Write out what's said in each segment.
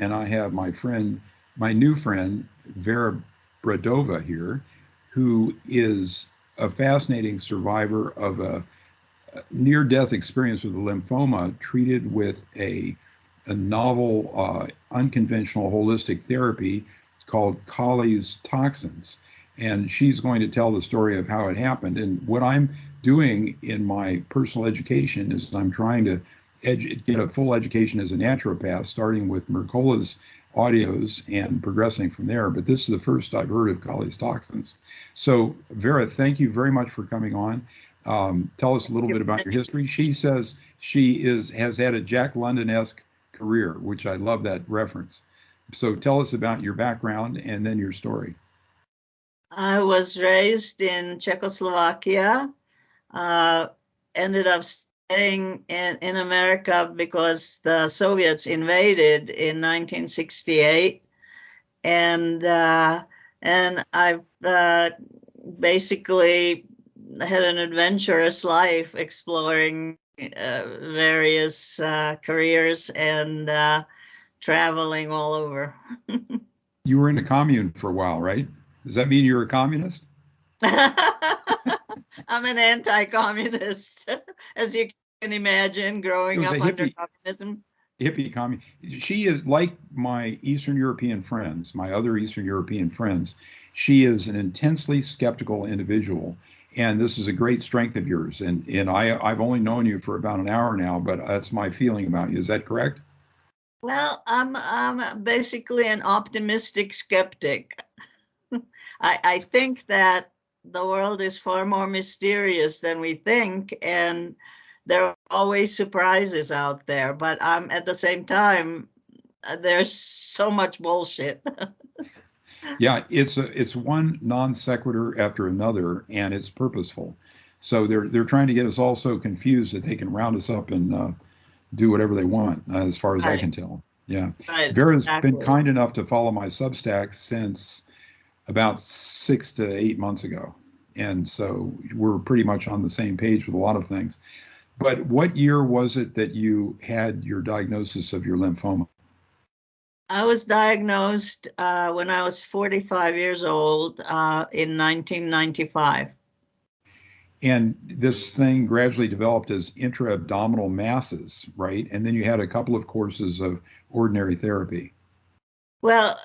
and I have my new friend, Vera Bradova here, who is a fascinating survivor of a near-death experience with a lymphoma, treated with a novel, unconventional holistic therapy called Kali's Toxins. And she's going to tell the story of how it happened. And what I'm doing in my personal education is I'm trying to get a full education as a naturopath, starting with Mercola's audios and progressing from there. But this is the first I've heard of Kali's Toxins. So, Vera, thank you very much for coming on. Tell us a little bit about your history. She says has had a Jack London-esque career, which I love that reference. So tell us about your background and then your story. I was raised in Czechoslovakia, ended up staying in America because the Soviets invaded in 1968. And I've basically had an adventurous life exploring various careers and traveling all over. You were in a commune for a while, right? Does that mean you're a communist? I'm an anti-communist, as you can imagine, growing up under communism. Hippie communist. She is like my Eastern European friends, my other Eastern European friends. She is an intensely skeptical individual. And this is a great strength of yours. And I've only known you for about an hour now, but that's my feeling about you. Is that correct? Well, I'm basically an optimistic skeptic. I think that the world is far more mysterious than we think, and there are always surprises out there. But at the same time, there's so much bullshit. Yeah, it's one non sequitur after another, and it's purposeful. So they're trying to get us all so confused that they can round us up and do whatever they want, as far as I can tell. Yeah. Right, Vera's been kind enough to follow my Substack since about 6 to 8 months ago. And so we're pretty much on the same page with a lot of things. But what year was it that you had your diagnosis of your lymphoma? I was diagnosed when I was 45 years old in 1995. And this thing gradually developed as intra-abdominal masses, right? And then you had a couple of courses of ordinary therapy. Well,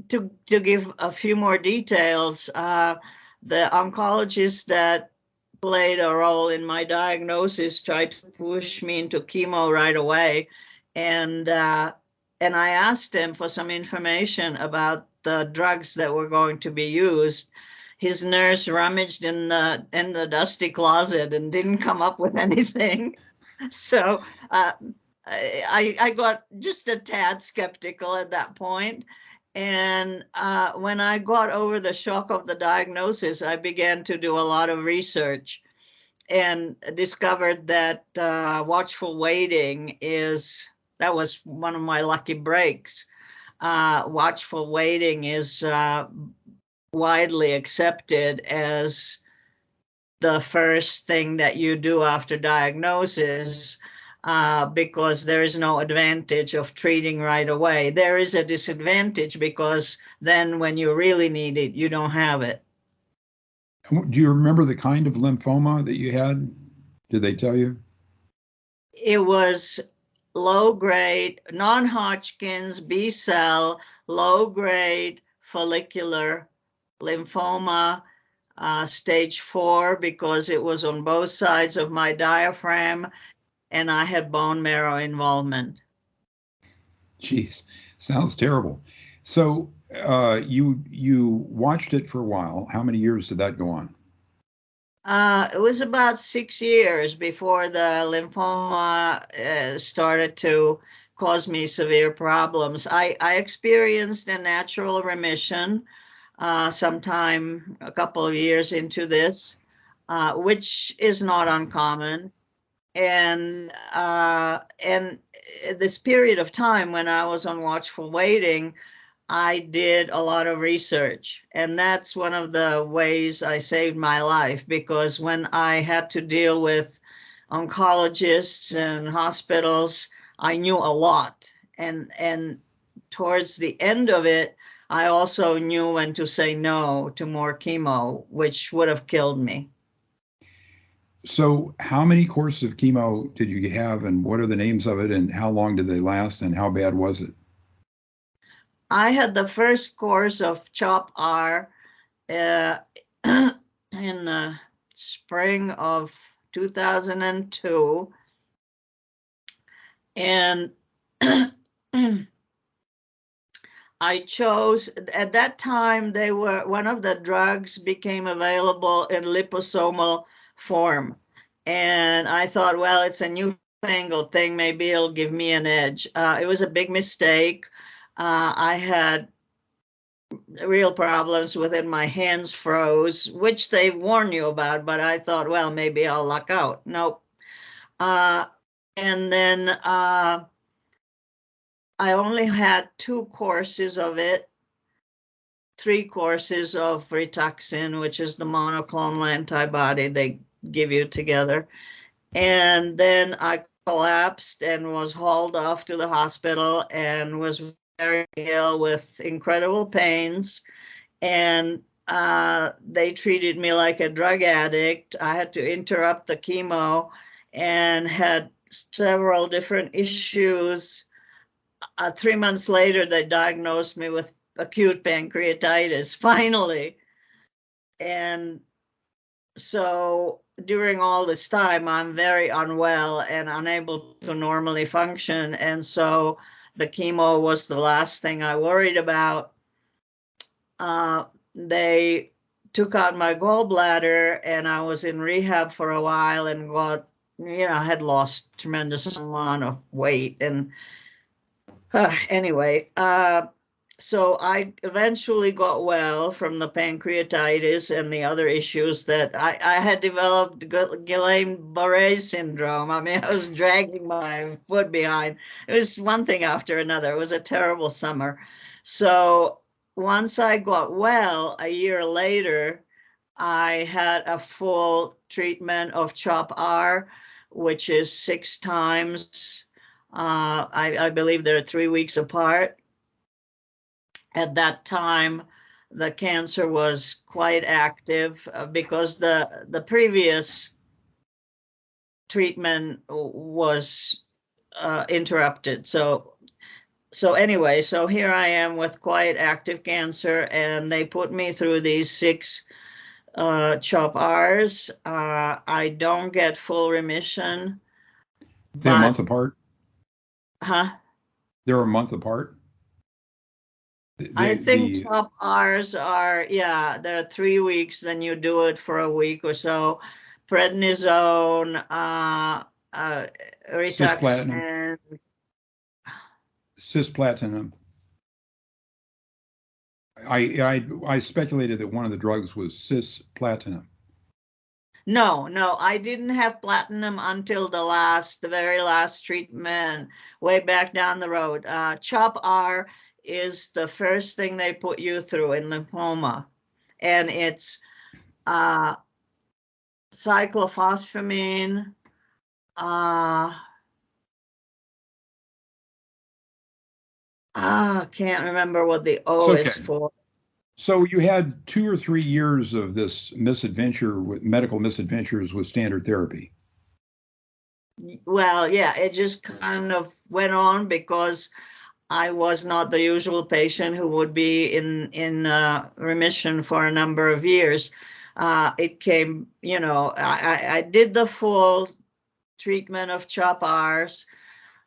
to give a few more details, the oncologist that played a role in my diagnosis tried to push me into chemo right away. And I asked him for some information about the drugs that were going to be used. His nurse rummaged in the dusty closet and didn't come up with anything. So I got just a tad skeptical at that point. And when I got over the shock of the diagnosis, I began to do a lot of research and discovered that watchful waiting that was one of my lucky breaks. Watchful waiting is widely accepted as the first thing that you do after diagnosis because there is no advantage of treating right away. There is a disadvantage because then when you really need it, you don't have it. Do you remember the kind of lymphoma that you had? Did they tell you? It was low-grade, non-Hodgkin's, B-cell, low-grade follicular lymphoma, stage 4, because it was on both sides of my diaphragm, and I had bone marrow involvement. Jeez, sounds terrible. So you watched it for a while. How many years did that go on? It was about 6 years before the lymphoma started to cause me severe problems. I experienced a natural remission sometime a couple of years into this, which is not uncommon. And this period of time when I was on watchful waiting, I did a lot of research, and that's one of the ways I saved my life, because when I had to deal with oncologists and hospitals, I knew a lot, and towards the end of it, I also knew when to say no to more chemo, which would have killed me. So, how many courses of chemo did you have, and what are the names of it, and how long did they last, and how bad was it? I had the first course of CHOP-R in the spring of 2002, and I chose, at that time, one of the drugs became available in liposomal form. And I thought, well, it's a newfangled thing. Maybe it'll give me an edge. It was a big mistake. I had real problems with it. My hands froze, which they warn you about, but I thought, well, maybe I'll luck out. Nope. And then I only had 2 courses of it, 3 courses of Rituxan, which is the monoclonal antibody they give you together. And then I collapsed and was hauled off to the hospital and was very ill with incredible pains. And they treated me like a drug addict. I had to interrupt the chemo and had several different issues. 3 months later, they diagnosed me with acute pancreatitis, finally. And so during all this time, I'm very unwell and unable to normally function. And so the chemo was the last thing I worried about. They took out my gallbladder, and I was in rehab for a while and I had lost tremendous amount of weight. And anyway, so I eventually got well from the pancreatitis and the other issues that I had developed Guillain-Barré syndrome. I mean, I was dragging my foot behind. It was one thing after another. It was a terrible summer. So once I got well, a year later, I had a full treatment of CHOP-R, which is 6 times. I believe they're 3 weeks apart. At that time, the cancer was quite active because the previous treatment was interrupted. So anyway, so here I am with quite active cancer, and they put me through these 6 CHOP-Rs. I don't get full remission. They're a month apart? Huh? They're a month apart? I think CHOP-Rs are, they're 3 weeks, then you do it for a week or so. Prednisone, Rituxan. Cisplatin. I speculated that one of the drugs was cisplatin. No, I didn't have platinum until the very last treatment, way back down the road. CHOP-R is the first thing they put you through in lymphoma, and it's cyclophosphamine, can't remember what the O is for. So you had 2 or 3 years of this misadventure with medical misadventures with standard therapy. Well, yeah, it just kind of went on because I was not the usual patient who would be in remission for a number of years. It came, I did the full treatment of CHOP-Rs,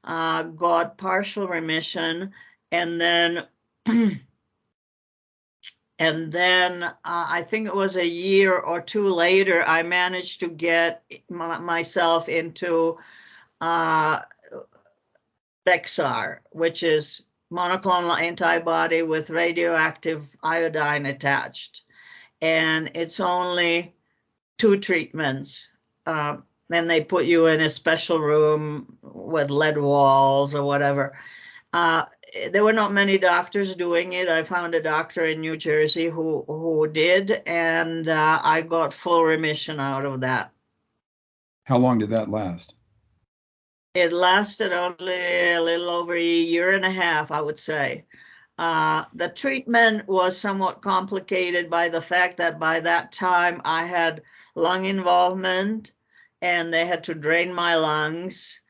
got partial remission, and then I think it was a year or 2 later, I managed to get myself into Bexar, which is monoclonal antibody with radioactive iodine attached. And it's only 2 treatments. Then they put you in a special room with lead walls or whatever. There were not many doctors doing it. I found a doctor in New Jersey who did, and I got full remission out of that. How long did that last? It lasted only a little over a year and a half, I would say. The treatment was somewhat complicated by the fact that by that time I had lung involvement and they had to drain my lungs,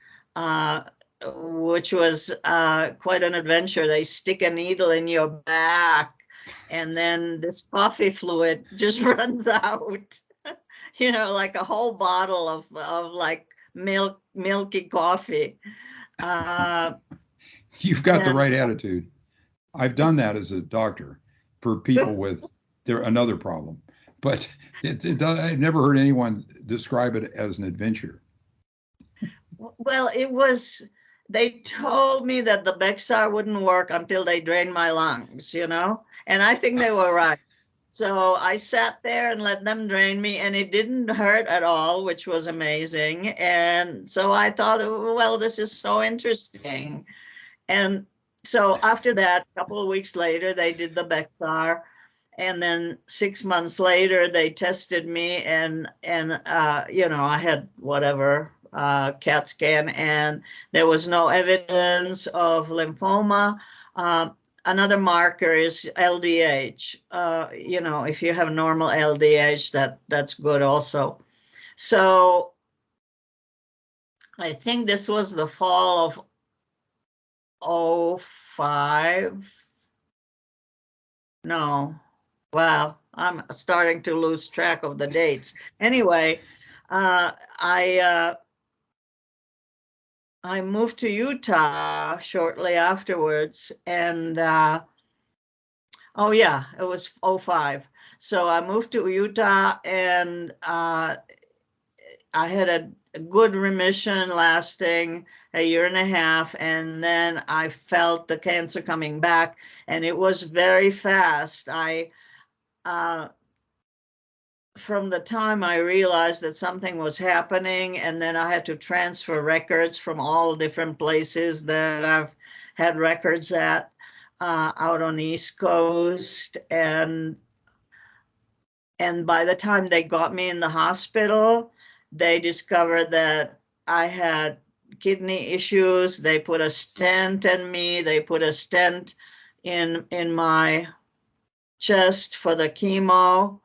which was quite an adventure. They stick a needle in your back and then this coffee fluid just runs out, like a whole bottle of like milky coffee. You've got the And right attitude. I've done that as a doctor for people with another problem, but I've never heard anyone describe it as an adventure. well, they told me that the Bexar wouldn't work until they drained my lungs, and I think they were right. So I sat there and let them drain me, and it didn't hurt at all, which was amazing. And so I thought, well, this is so interesting. And so after that, a couple of weeks later, they did the Bexar. And then 6 months later, they tested me, and I had whatever CAT scan, and there was no evidence of lymphoma. Another marker is LDH. If you have normal LDH, that's good also. So I think this was the fall of '05. No, well, I'm starting to lose track of the dates. Anyway, I moved to Utah shortly afterwards, and oh yeah, it was '05. So I moved to Utah, and I had a good remission lasting a year and a half, and then I felt the cancer coming back, and it was very fast. From the time I realized that something was happening, and then I had to transfer records from all different places that I've had records at out on the East Coast, and by the time they got me in the hospital, they discovered that I had kidney issues. They put a stent in me. They put a stent in my chest for the chemo.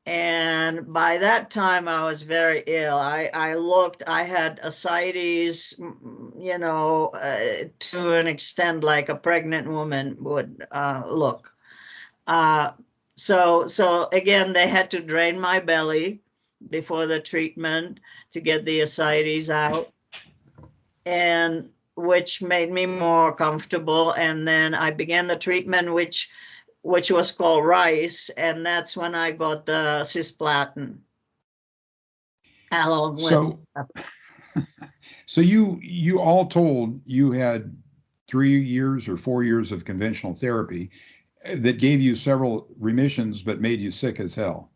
And by that time, I was very ill. I had ascites, to an extent like a pregnant woman would look. So again, they had to drain my belly before the treatment to get the ascites out, and which made me more comfortable. And then I began the treatment, which was called RICE, and that's when I got the cisplatin. Along with So you all told you had 3 years or 4 years of conventional therapy that gave you several remissions but made you sick as hell.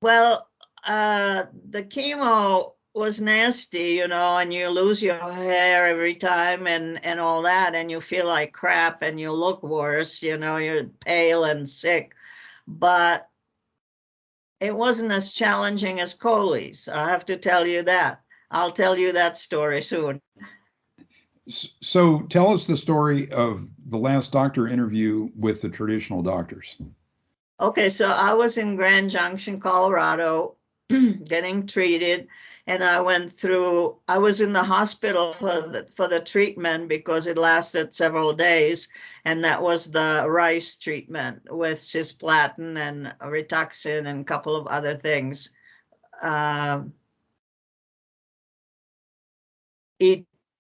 well, the chemo was nasty, and you lose your hair every time and all that, and you feel like crap and you look worse, you're pale and sick. But it wasn't as challenging as Coley's. I have to tell you that. I'll tell you that story soon. So tell us the story of the last doctor interview with the traditional doctors. Okay, so I was in Grand Junction, Colorado, getting treated, and I was in the hospital for the treatment because it lasted several days, and that was the RICE treatment with cisplatin and Rituxan and a couple of other things.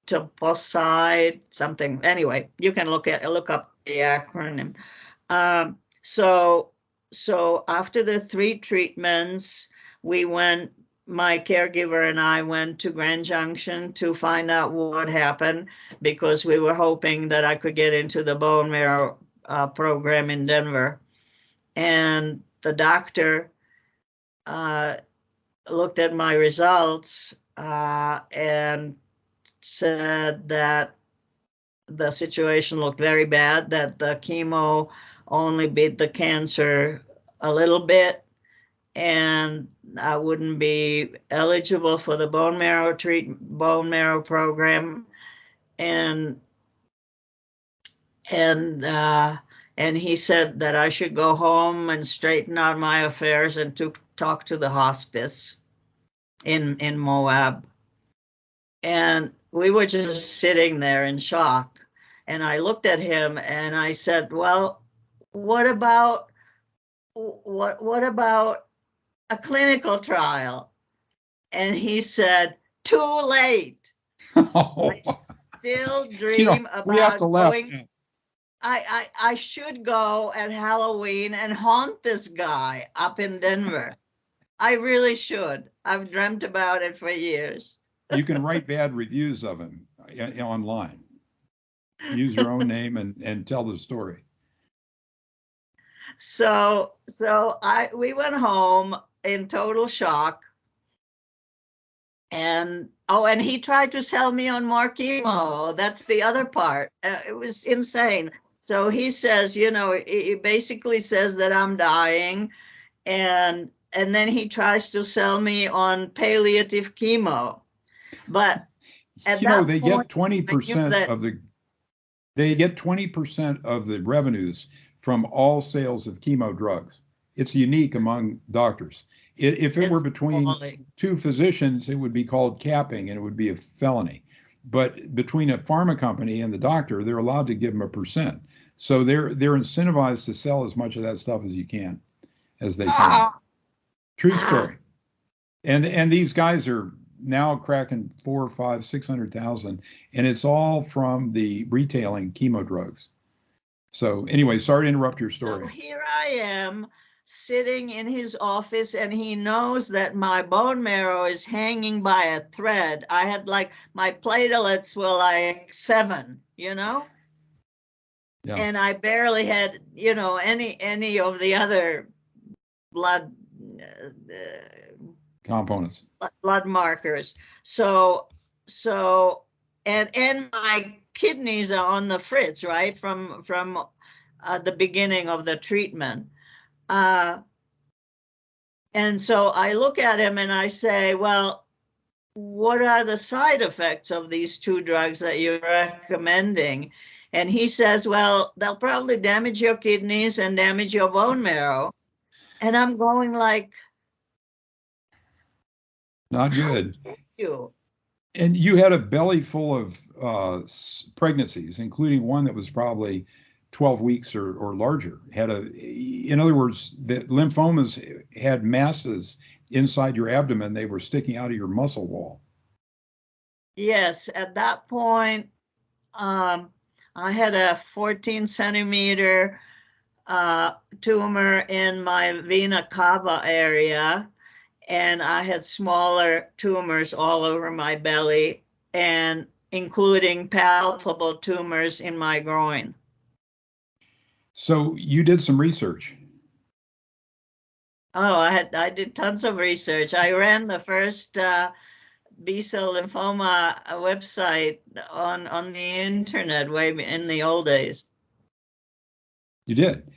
Etoposide, something. Anyway, you can look up the acronym. So after the 3 treatments, my caregiver and I went to Grand Junction to find out what happened, because we were hoping that I could get into the bone marrow program in Denver. And the doctor looked at my results and said that the situation looked very bad, that the chemo only beat the cancer a little bit, and I wouldn't be eligible for the bone marrow program, and he said that I should go home and straighten out my affairs and to talk to the hospice in Moab. And we were just sitting there in shock. And I looked at him and I said, "Well, what about a clinical trial?" And he said, "Too late." I still dream we have about to laugh. going. I should go at Halloween and haunt this guy up in Denver. I really should. I've dreamt about it for years. You can write bad reviews of him online. Use your own name and tell the story. So we went home in total shock. And he tried to sell me on more chemo. That's the other part. It was insane. So he says, he basically says that I'm dying, and then he tries to sell me on palliative chemo. But at that they point, get 20% of the they get 20% of the revenues from all sales of chemo drugs. It's unique among doctors. If it were between two physicians, it would be called capping and it would be a felony. But between a pharma company and the doctor, they're allowed to give them a percent. So they're incentivized to sell as much of that stuff as they can. True story. And these guys are now cracking 400, 500, 600,000, and it's all from the retailing chemo drugs. So anyway, sorry to interrupt your story. So here I am sitting in his office, and he knows that my bone marrow is hanging by a thread. I had my platelets were 7, Yeah. And I barely had, any of the other blood components, blood markers. So and my kidneys are on the fritz, right, from the beginning of the treatment. And so I look at him and I say, "Well, what are the side effects of these 2 drugs that you're recommending?" And he says, "Well, they'll probably damage your kidneys and damage your bone marrow." And I'm going not good. You. And you had a belly full of pregnancies, including one that was probably 12 weeks or larger. In other words, the lymphomas had masses inside your abdomen. They were sticking out of your muscle wall. Yes, at that point, I had a 14 centimeter tumor in my vena cava area, and I had smaller tumors all over my belly, and including palpable tumors in my groin. So you did some research. Oh, I did tons of research. I ran the first B-cell lymphoma website on the internet way in the old days. You did.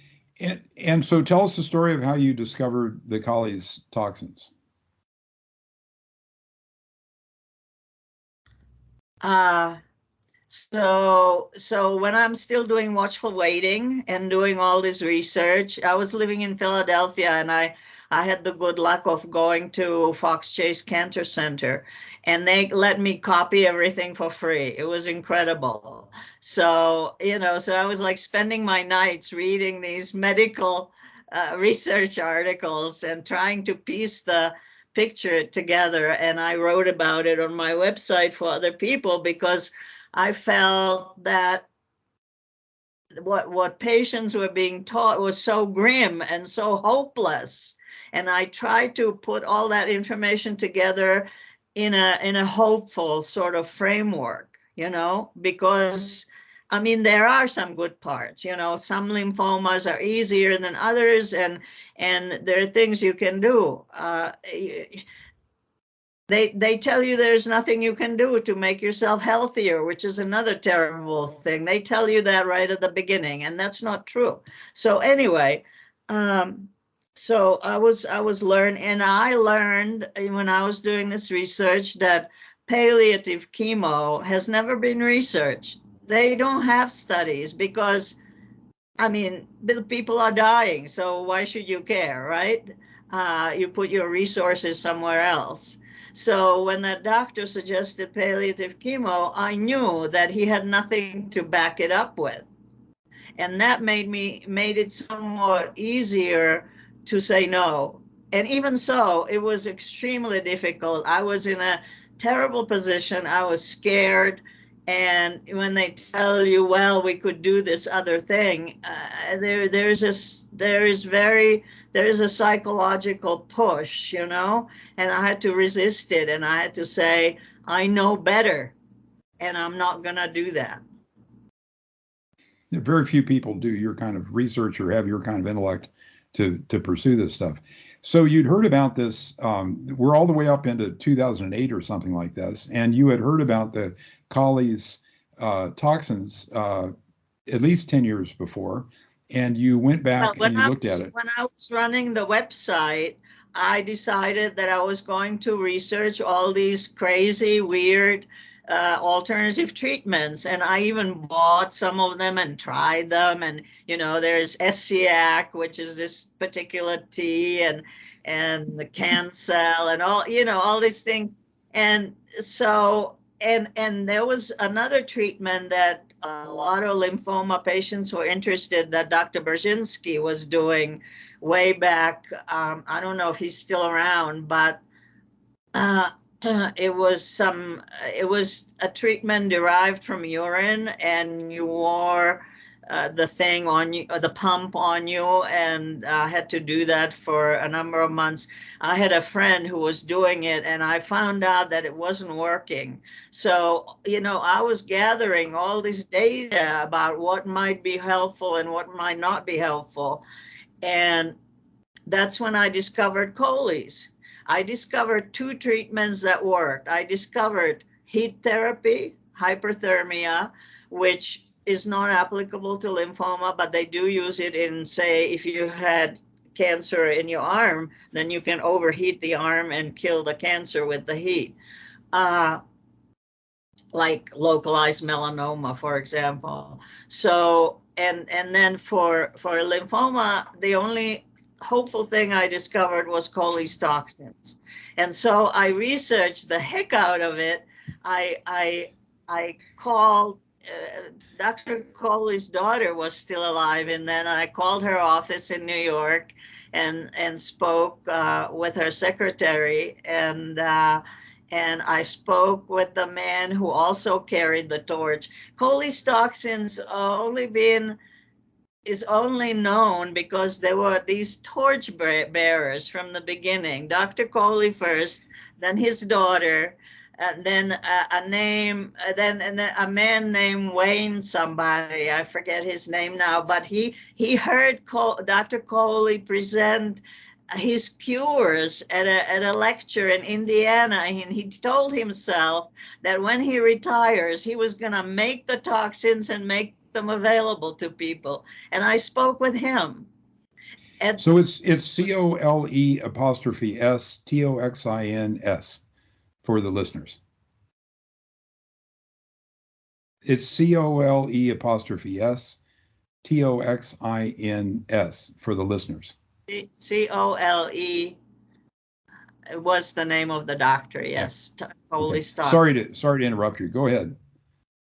And so tell us the story of how you discovered the Collies toxins. So when I'm still doing watchful waiting and doing all this research, I was living in Philadelphia, and I had the good luck of going to Fox Chase Cancer Center, and they let me copy everything for free. It was incredible. So, so I was spending my nights reading these medical research articles and trying to piece the picture together. And I wrote about it on my website for other people, because I felt that what patients were being taught was so grim and so hopeless. And I tried to put all that information together in a hopeful sort of framework, because there are some good parts, some lymphomas are easier than others, and there are things you can do. They tell you there's nothing you can do to make yourself healthier, which is another terrible thing. They tell you that right at the beginning, and that's not true. So anyway, So I was learning, and I learned when I was doing this research that palliative chemo has never been researched. They don't have studies because, I mean, the people are dying, so why should you care, right? You put your resources somewhere else. So when that doctor suggested palliative chemo, I knew that he had nothing to back it up with. And that made it somewhat easier to say no. And even so, it was extremely difficult. I was in a terrible position. I was scared. And when they tell you, well, we could do this other thing, there is a psychological push, and I had to resist it, and I had to say, I know better, and I'm not gonna do that. Very few people do your kind of research or have your kind of intellect to pursue this stuff. So you'd heard about this. We're all the way up into 2008 or something like this, and you had heard about the Collies toxins at least 10 years before, and you went Well, back and you looked at it. when I was running the website, I decided that I was going to research all these crazy, weird alternative treatments, and I even bought some of them and tried them. And there's SCIAC, which is this particular tea, and the Cancel, and all these things. And so, and there was another treatment that a lot of lymphoma patients were interested, that Dr. Brzezinski was doing way back. I don't know if he's still around, but uh, it was a treatment derived from urine, and you wore the thing on you, the pump on you, and had to do that for a number of months. I had a friend who was doing it, and I found out that it wasn't working. So, I was gathering all this data about what might be helpful and what might not be helpful. And that's when I discovered Coley's. I discovered two treatments that worked. I discovered heat therapy, hyperthermia, which is not applicable to lymphoma, but they do use it in, say, if you had cancer in your arm, then you can overheat the arm and kill the cancer with the heat. Like localized melanoma, for example. So, and then for lymphoma, the only hopeful thing I discovered was Coley's toxins. And so I researched the heck out of it. I called Dr. Coley's daughter was still alive, and then I called her office in New York and spoke with her secretary, and I spoke with the man who also carried the torch. Coley's toxins is only known because there were these torch bearers from the beginning. Dr. Coley first, then his daughter, and then then a man named Wayne somebody. I forget his name now, but he heard Dr. Coley present his cures at a lecture in Indiana, and he told himself that when he retires, he was going to make the toxins and make them available to people. And I spoke with him. And so it's COLE''S for the listeners. It's COLE''S for the listeners. COLE was the name of the doctor. Yes, okay. Sorry to interrupt you. Go ahead.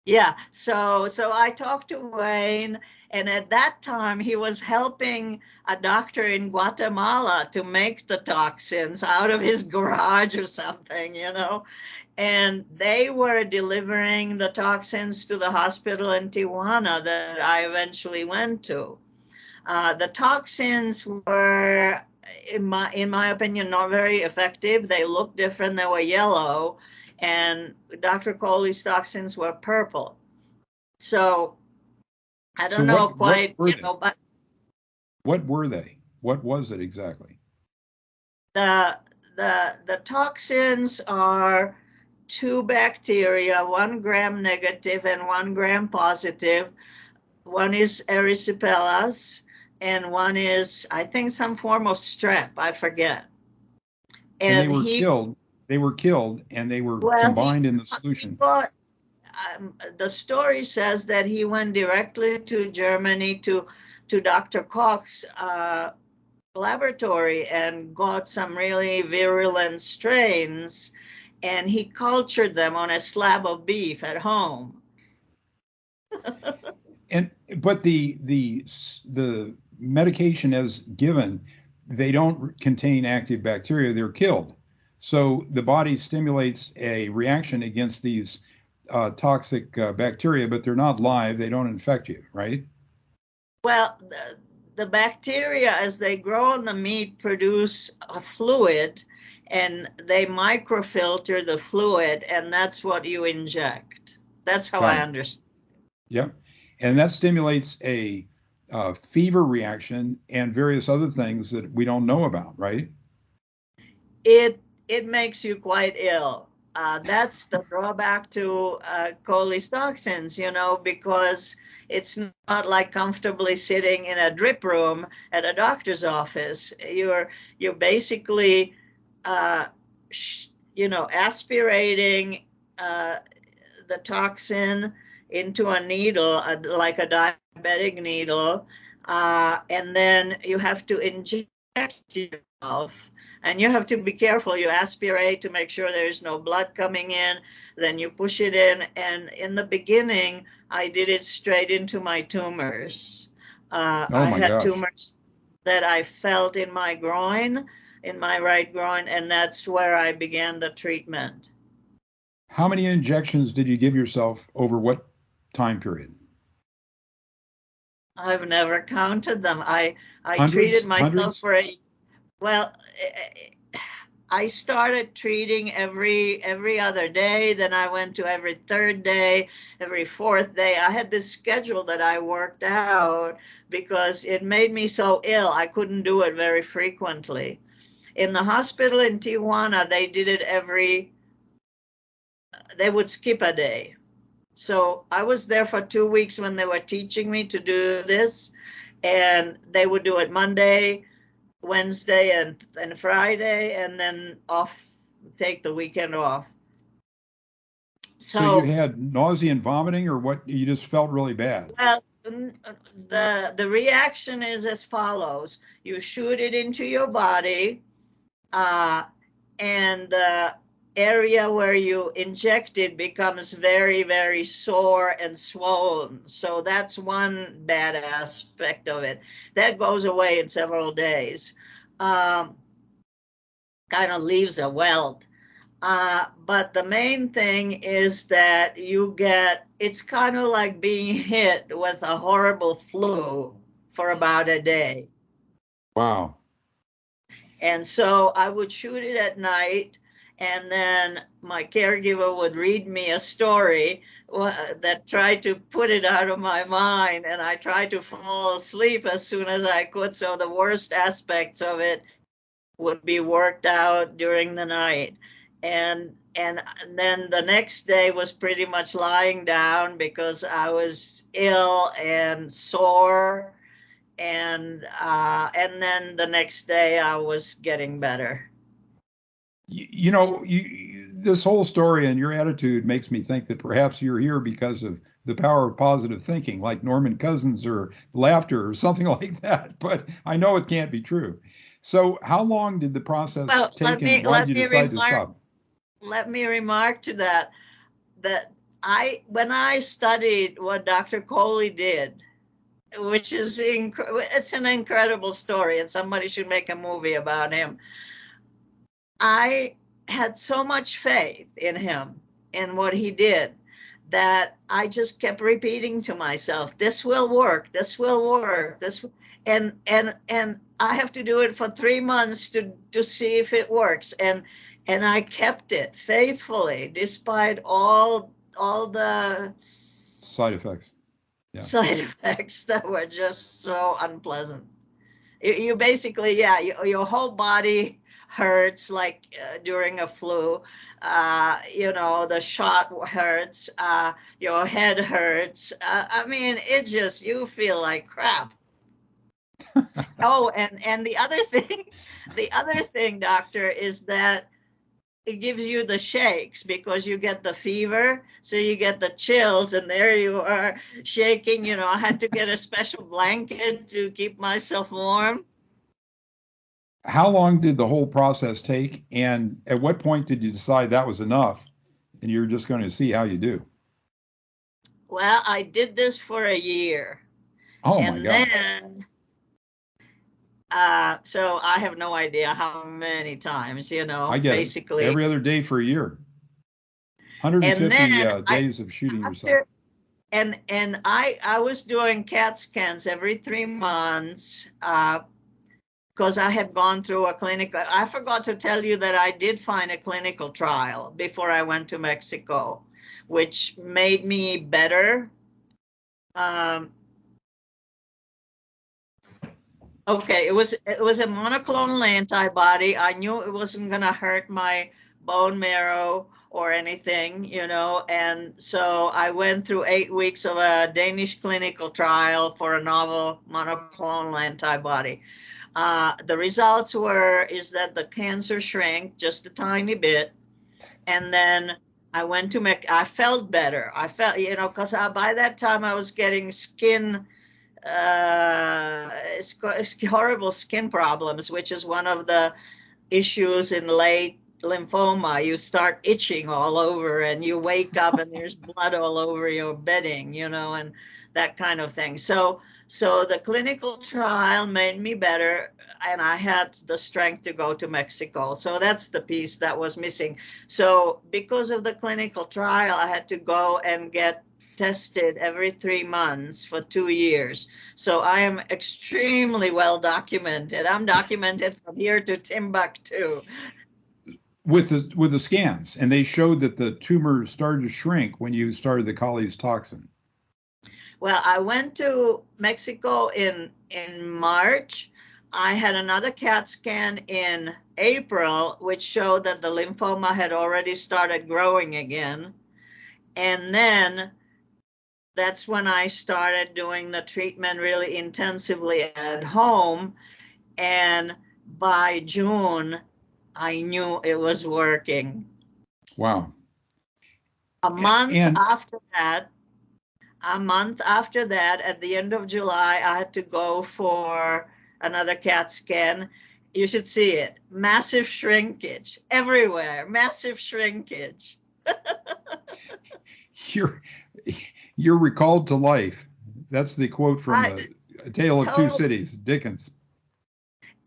Yeah, so I talked to Wayne, and at that time he was helping a doctor in Guatemala to make the toxins out of his garage or something, and they were delivering the toxins to the hospital in Tijuana that I eventually went to. The toxins were, in my opinion, not very effective. They looked different. They were yellow, and Dr. Coley's toxins were purple. So I don't know quite, but what were they? What was it exactly? The toxins are two bacteria, 1 gram negative and 1 gram positive. One is erysipelas, and one is, I think, some form of strep. I forget. And they And were he, killed. They were killed, and they were well, combined in the he solution. bought, the story says that he went directly to Germany to Dr. Koch's laboratory and got some really virulent strains, and he cultured them on a slab of beef at home. But the medication as given, they don't contain active bacteria. They're killed. So the body stimulates a reaction against these toxic bacteria, but they're not live. They don't infect you, right? Well, the bacteria, as they grow in the meat, produce a fluid, and they microfilter the fluid, and that's what you inject. That's how Got I it. understand. Yep. And that stimulates a fever reaction and various other things that we don't know about, right? It makes you quite ill. That's the drawback to Coley's toxins, because it's not like comfortably sitting in a drip room at a doctor's office. You're basically, uh, aspirating uh, the toxin into a needle, like a diabetic needle, and then you have to inject yourself. And you have to be careful. You aspirate to make sure there's no blood coming in. Then you push it in. And in the beginning, I did it straight into my tumors. Oh I my had gosh. tumors that I felt in my groin, in my right groin, and that's where I began the treatment. How many injections did you give yourself over what time period? I've never counted them. I treated Hundreds? myself Hundreds? for well, I started treating every other day. Then I went to every third day, every fourth day. I had this schedule that I worked out because it made me so ill. I couldn't do it very frequently. In the hospital in Tijuana, they would skip a day. So I was there for 2 weeks when they were teaching me to do this, and they would do it Monday, Wednesday, and Friday, and then take the weekend off. So you So, had nausea and vomiting, or what? You just felt really bad. well, the reaction is as follows: you shoot it into your body, uh, and the area where you inject it becomes very, very sore and swollen. So that's one bad aspect of it. That goes away in several days. Um, Kind of leaves a welt. But the main thing is that it's kind of like being hit with a horrible flu for about a day. Wow. And so I would shoot it at night, and then my caregiver would read me a story that tried to put it out of my mind, and I tried to fall asleep as soon as I could. So the worst aspects of it would be worked out during the night. And then the next day was pretty much lying down because I was ill and sore, and then the next day I was getting better. This whole story and your attitude makes me think that perhaps you're here because of the power of positive thinking, like Norman Cousins or laughter or something like that. But I know it can't be true. So, how long did the process Well, take, and why did you decide to stop? let me remark to that when I studied what Dr. Coley did, which is it's an incredible story, and somebody should make a movie about him. I had so much faith in him, in what he did, that I just kept repeating to myself, this will work, this will work, and I have to do it for 3 months to see if it works. And I kept it faithfully despite all the Side effects. Yeah. side effects that were just so unpleasant. You basically, yeah, your whole body hurts like during a flu. The shot hurts. Your head hurts. I mean, you feel like crap. Oh, and the other thing, doctor, is that it gives you the shakes because you get the fever, so you get the chills, and there you are shaking. I had to get a special blanket to keep myself warm. How long did the whole process take? And at what point did you decide that was enough and you're just going to see how you do? Well, I did this for a year. Oh my And God. then, so I have no idea how many times, I get it. basically. Every other day for a year. And 150 then days of shooting yourself. after, and I was doing CAT scans every 3 months, because I had gone through a clinical. I forgot to tell you that I did find a clinical trial before I went to Mexico, which made me better. Um, okay, it was a monoclonal antibody. I knew it wasn't going to hurt my bone marrow or anything, and so I went through 8 weeks of a Danish clinical trial for a novel monoclonal antibody. The results is that the cancer shrank just a tiny bit, and then I went to I felt better. I felt, because by that time I was getting skin, it's horrible skin problems, which is one of the issues in late lymphoma. You start itching all over, and you wake up and there's blood all over your bedding, and that kind of thing. So the clinical trial made me better, and I had the strength to go to Mexico. So that's the piece that was missing. So because of the clinical trial, I had to go and get tested every 3 months for 2 years. So I am extremely well documented. I'm documented from here to Timbuktu. With the scans, and they showed that the tumor started to shrink when you started the Collies toxin. Well, I went to Mexico in March. I had another CAT scan in April, which showed that the lymphoma had already started growing again. And then that's when I started doing the treatment really intensively at home. And by June, I knew it was working. Wow. A month And after that, at the end of July, I had to go for another CAT scan. You should see it. Massive shrinkage everywhere. Massive shrinkage. you're you're recalled to life. That's the quote from I A Tale of Two totally. Cities, Dickens.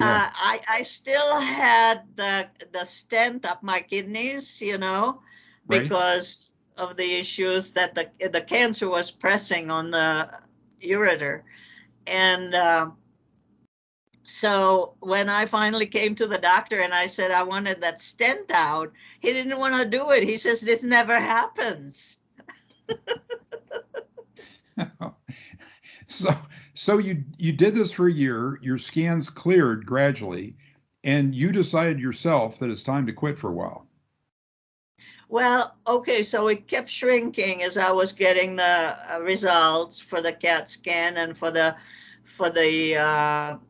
Yeah, I still had the stent up my kidneys, right. because of the issues that the cancer was pressing on the ureter. And so when I finally came to the doctor and I said I wanted that stent out, he didn't want to do it. He says this never happens. So you did this for a year. Your scans cleared gradually, and you decided yourself that it's time to quit for a while. Well, okay, so it kept shrinking as I was getting the results for the CAT scan and for the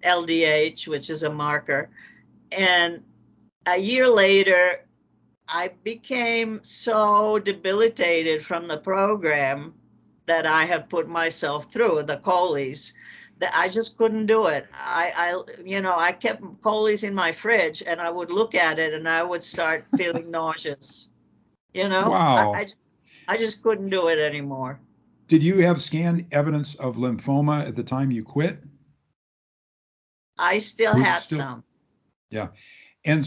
LDH, which is a marker. And a year later, I became so debilitated from the program that I had put myself through, the Coleys, that I just couldn't do it. I kept Coleys in my fridge, and I would look at it and I would start feeling nauseous. Wow. I just couldn't do it anymore. Did you have scan evidence of lymphoma at the time you quit? I still Were you had still? some. Yeah. And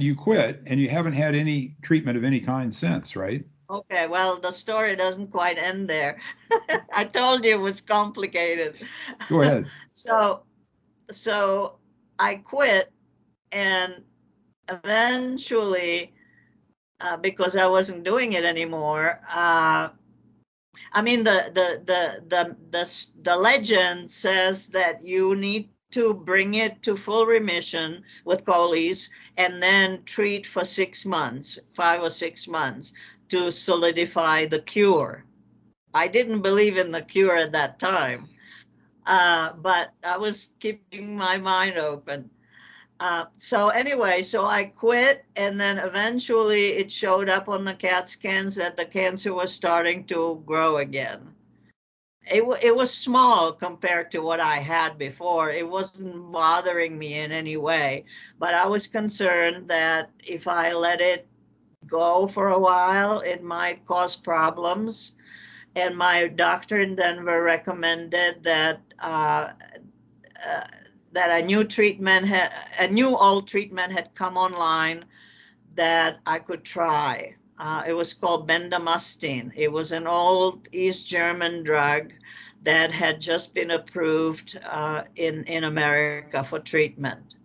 you quit, and you haven't had any treatment of any kind since, right? Okay, well, the story doesn't quite end there. I told you it was complicated. Go ahead. So, so I quit, and eventually, because I wasn't doing it anymore, I mean, the legend says that you need to bring it to full remission with Coley's and then treat for 6 months, 5 or 6 months, to solidify the cure. I didn't believe in the cure at that time. But I was keeping my mind open. So anyway, so I quit, and then eventually it showed up on the CAT scans that the cancer was starting to grow again. It was small compared to what I had before. It wasn't bothering me in any way, but I was concerned that if I let it go for a while, it might cause problems. And my doctor in Denver recommended that that a new old treatment had come online that I could try. It was called bendamustine. It was an old East German drug that had just been approved in America for treatment.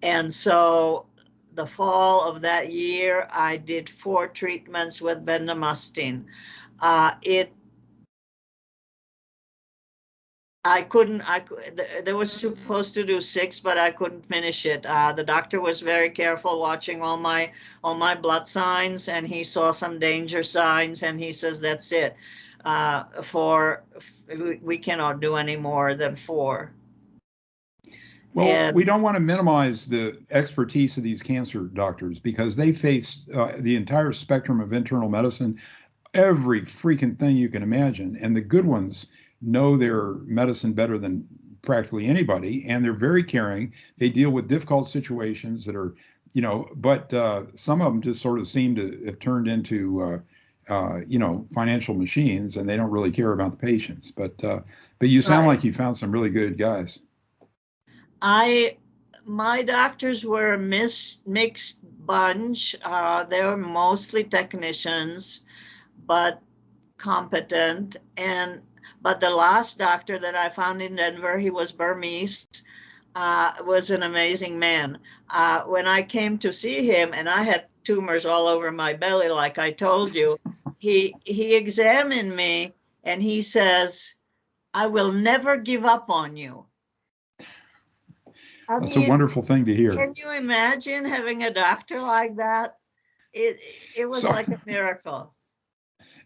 And so the fall of that year, I did 4 treatments with bendamustine. It I couldn't. They were supposed to do 6, but I couldn't finish it. The doctor was very careful, watching all my blood signs, and he saw some danger signs, and he says that's it. We cannot do any more than 4. Well, And we don't want to minimize the expertise of these cancer doctors because they face the entire spectrum of internal medicine, every freaking thing you can imagine. And the good ones know their medicine better than practically anybody, and they're very caring. They deal with difficult situations that are, but some of them just sort of seem to have turned into, financial machines, and they don't really care about the patients. But you sound right. like you found some really good guys. My doctors were a mixed bunch. They were mostly technicians, but competent. But the last doctor that I found in Denver, he was Burmese, was an amazing man. When I came to see him, and I had tumors all over my belly, like I told you, he examined me and he says, "I will never give up on you." I That's a mean, wonderful thing to hear. can you imagine having a doctor like that? It it was So, like a miracle.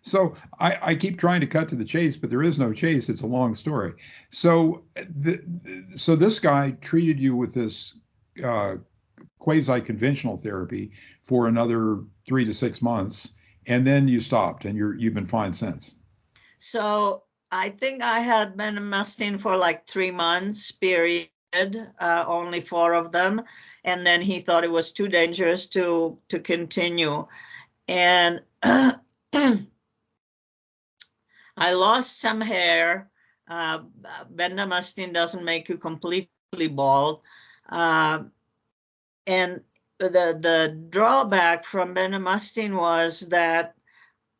so I keep trying to cut to the chase, but there is no chase. It's a long story. So, so this guy treated you with this uh, quasi-conventional therapy for another 3 to 6 months, and then you stopped, and you've been fine since. So I think I had been musting for like 3 months period, only 4 of them, and then he thought it was too dangerous to continue. And I lost some hair. Bendamustine doesn't make you completely bald. Uh, and the drawback from bendamustine was that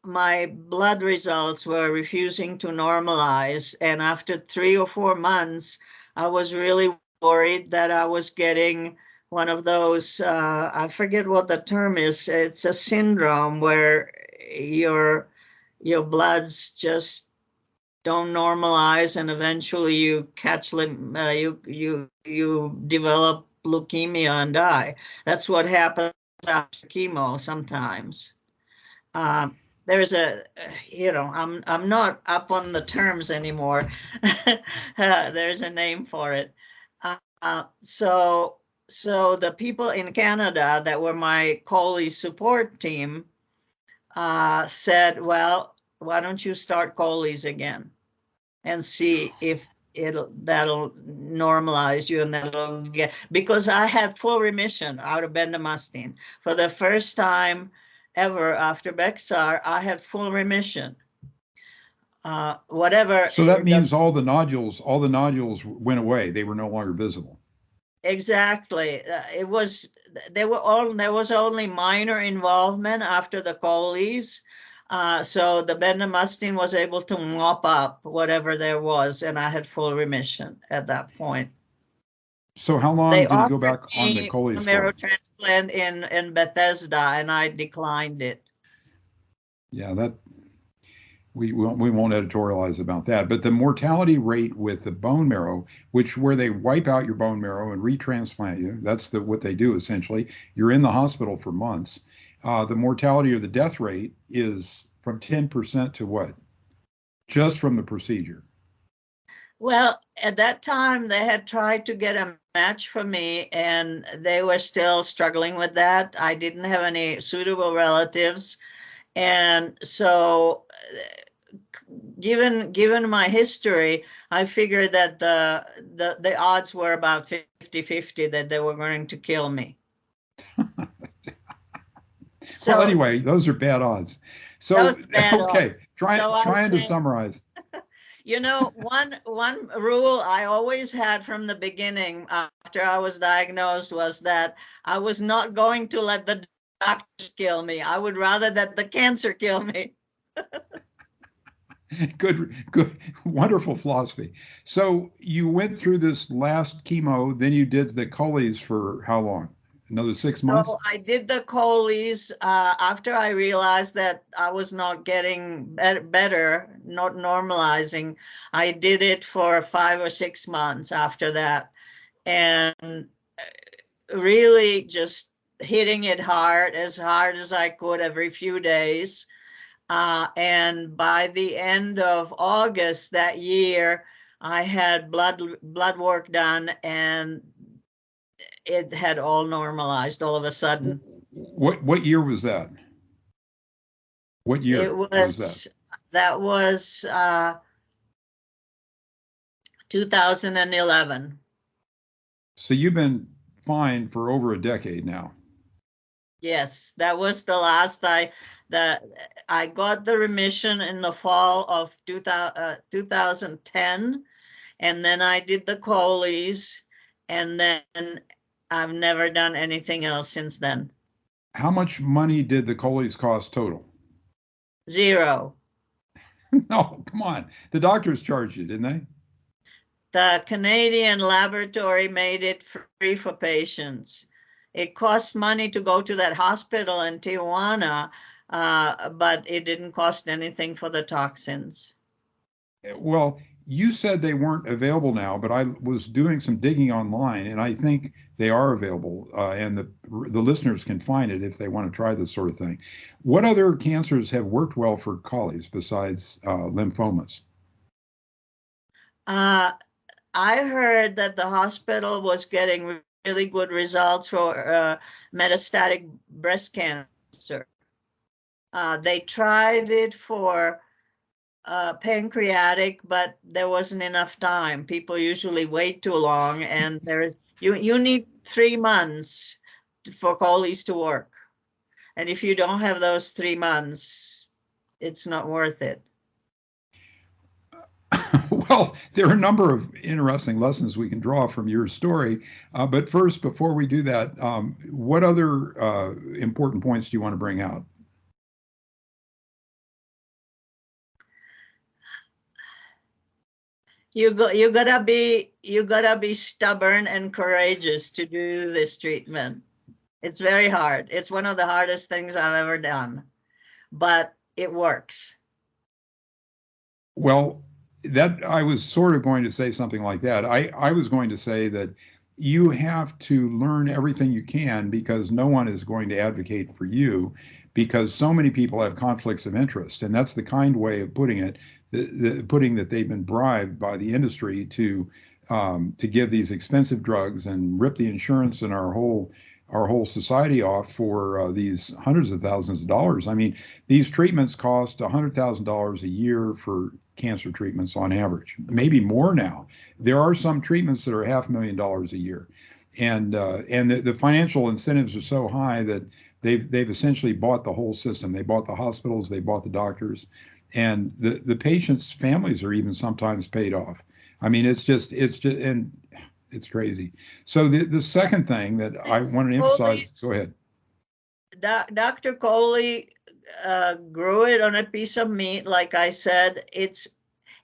my blood results were refusing to normalize. And after 3 or 4 months, I was really worried that I was getting one of those, I forget what the term is. It's a syndrome where your bloods just don't normalize, and eventually you catch you develop leukemia and die. That's what happens after chemo sometimes. There's I'm not up on the terms anymore. There's a name for it. So the people in Canada that were my Coley support team said, well, why don't you start Coley's again and see if that'll normalize you, and that'll get, because I had full remission out of bendamustine for the first time ever after Bexar. I had full remission. Whatever So that means all the nodules went away. They were no longer visible. exactly. It was there was only minor involvement after the Coleys. So the bendamustine was able to mop up whatever there was, and I had full remission at that point. So how long They did you go offered back on the me a Coley's marrow for? transplant in Bethesda, and I declined it. Yeah, that we won't editorialize about that. But the mortality rate with the bone marrow, where they wipe out your bone marrow and retransplant you, that's what they do essentially. You're in the hospital for months. The mortality or the death rate is from 10% to what? Just from the procedure. Well, at that time, they had tried to get a match for me, and they were still struggling with that. I didn't have any suitable relatives. And so, given my history, I figured that the odds were about 50-50 that they were going to kill me. Well, So anyway, those are bad odds. that So, was bad okay, odds. So I trying to said, summarize. one rule I always had from the beginning after I was diagnosed was that I was not going to let the doctors kill me. I would rather that the cancer kill me. Good, wonderful philosophy. So you went through this last chemo, then you did the Coleys for how long? Another 6 months? So I did the Coleys after I realized that I was not getting better, not normalizing. I did it for 5 or 6 months after that, and really just hitting it as hard as I could every few days. And by the end of August that year, I had blood work done, and it had all normalized all of a sudden. What year was that? What It year was that? was that was 2011. So you've been fine for over a decade now. Yes, that was the last that I got the remission in the fall of 2010, and then I did the Coleys, and then I've never done anything else since then. How much money did the Coleys cost total? Zero. No, come on. The doctors charged you, didn't they? The Canadian laboratory made it free for patients. It costs money to go to that hospital in Tijuana, but it didn't cost anything for the toxins. Well, you said they weren't available now, but I was doing some digging online, and I think they are available, and the listeners can find it if they want to try this sort of thing. What other cancers have worked well for collies besides lymphomas? Uh, I heard that the hospital was getting really good results for metastatic breast cancer. They tried it for pancreatic, but there wasn't enough time. People usually wait too long, and you need 3 months for Coleys to work. And if you don't have those 3 months, it's not worth it. Well, there are a number of interesting lessons we can draw from your story. But first, before we do that, what other important points do you want to bring out? You gotta be stubborn and courageous to do this treatment. It's very hard. It's one of the hardest things I've ever done, but it works. Well, that I was sort of going to say something like that. I was going to say that you have to learn everything you can because no one is going to advocate for you because so many people have conflicts of interest. And that's the kind way of putting it, putting that they've been bribed by the industry to give these expensive drugs and rip the insurance and our whole society off for these hundreds of thousands of dollars. I mean, these treatments cost $100,000 a year for cancer treatments on average, maybe more now. There are some treatments that are $500,000 a year, and the financial incentives are so high that they've essentially bought the whole system. They bought the hospitals, they bought the doctors, and the patients' families are even sometimes paid off. I mean, and it's crazy. So the second thing that I want to emphasize, go ahead. Dr. Coley grew it on a piece of meat, like I said.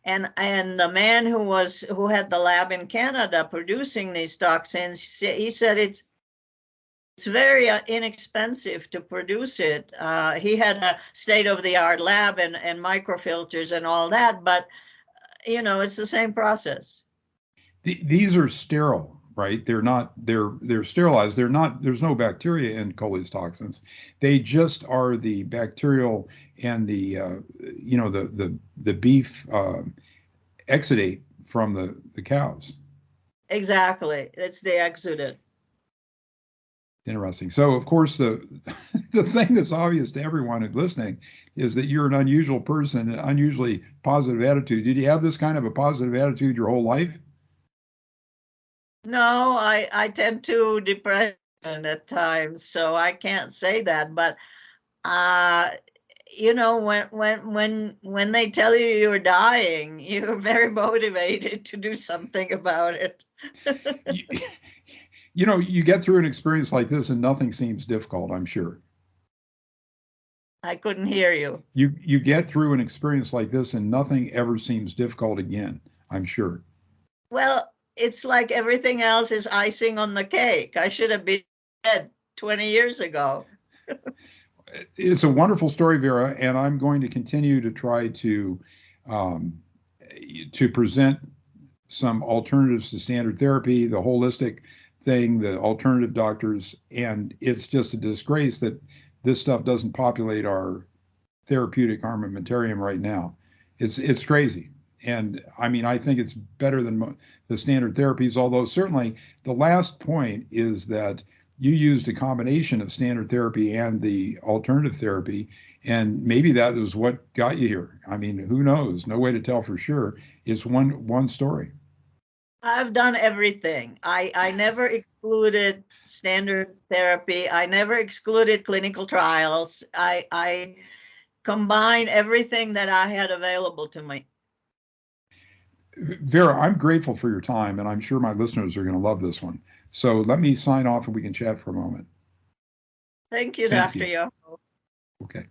And the man who had the lab in Canada producing these toxins, he said it's very inexpensive to produce it. He had a state-of-the-art lab and microfilters and all that, but it's the same process. These are sterile, right? They're not. They're sterilized. They're not. There's no bacteria in Coley's toxins. They just are the bacterial and the beef exudate from the cows. Exactly. It's the exudate. Interesting. So, of course, the the thing that's obvious to everyone who's listening is that you're an unusual person, an unusually positive attitude. Did you have this kind of a positive attitude your whole life? No, I tend to depression at times, so I can't say that. But uh, when they tell you you're dying, you're very motivated to do something about it. You, you get through an experience like this and nothing seems difficult, I'm sure. I couldn't hear you. You get through an experience like this and nothing ever seems difficult again, I'm sure. Well, it's like everything else is icing on the cake. I should have been dead 20 years ago. It's a wonderful story, Vera, and I'm going to continue to try um, to present some alternatives to standard therapy, the holistic thing, the alternative doctors, and it's just a disgrace that this stuff doesn't populate our therapeutic armamentarium right now. It's crazy. And I mean, I think it's better than the standard therapies, although certainly the last point is that you used a combination of standard therapy and the alternative therapy, and maybe that is what got you here. I mean, who knows? No way to tell for sure. It's one story. I've done everything. I never excluded standard therapy. I never excluded clinical trials. I combined everything that I had available to me. Vera, I'm grateful for your time, and I'm sure my listeners are going to love this one. So let me sign off and we can chat for a moment. Thank you, Thank Dr. you. Yo. Okay.